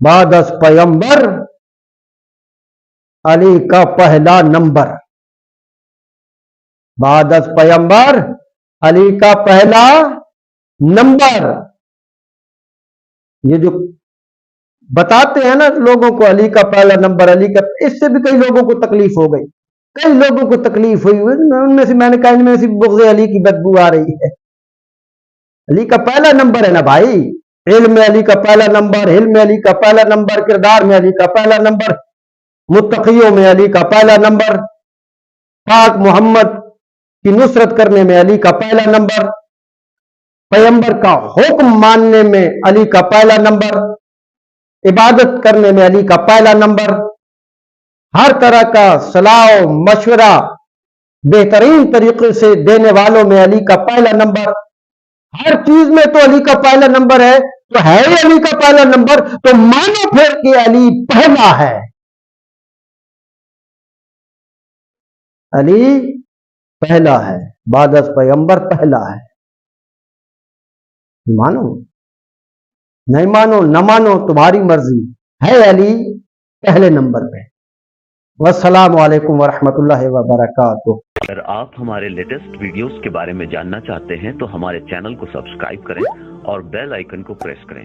بعد از پیغمبر علی کا پہلا نمبر، بعد از پیغمبر علی کا پہلا نمبر. یہ جو بتاتے ہیں نا لوگوں کو علی کا پہلا نمبر، علی کا، اس سے بھی کئی لوگوں کو تکلیف ہو گئی، کئی لوگوں کو تکلیف ہوئی. ان میں سے میں نے کہا ان میں سے بغض علی کی بدبو آ رہی ہے. علی کا پہلا نمبر ہے نا بھائی، علم میں علی کا پہلا نمبر، علم میں علی کا پہلا نمبر، کردار میں علی کا پہلا نمبر، متقیوں میں علی کا پہلا نمبر، پاک محمد کی نصرت کرنے میں علی کا پہلا نمبر، پیغمبر کا حکم ماننے میں علی کا پہلا نمبر، عبادت کرنے میں علی کا پہلا نمبر، ہر طرح کا صلاح و مشورہ بہترین طریقے سے دینے والوں میں علی کا پہلا نمبر. ہر چیز میں تو علی کا پہلا نمبر ہے، تو ہے ہی علی کا پہلا نمبر، تو مانو پھر کہ علی پہلا ہے. علی پہلا ہے، بعد از پیغمبر پہلا ہے. مانو، نہیں مانو، نہ مانو، تمہاری مرضی ہے. علی پہلے نمبر پہ. والسلام علیکم ورحمۃ اللہ وبرکاتہ. اگر آپ ہمارے لیٹسٹ ویڈیوز کے بارے میں جاننا چاہتے ہیں تو ہمارے چینل کو سبسکرائب کریں اور بیل آئیکن کو پریس کریں.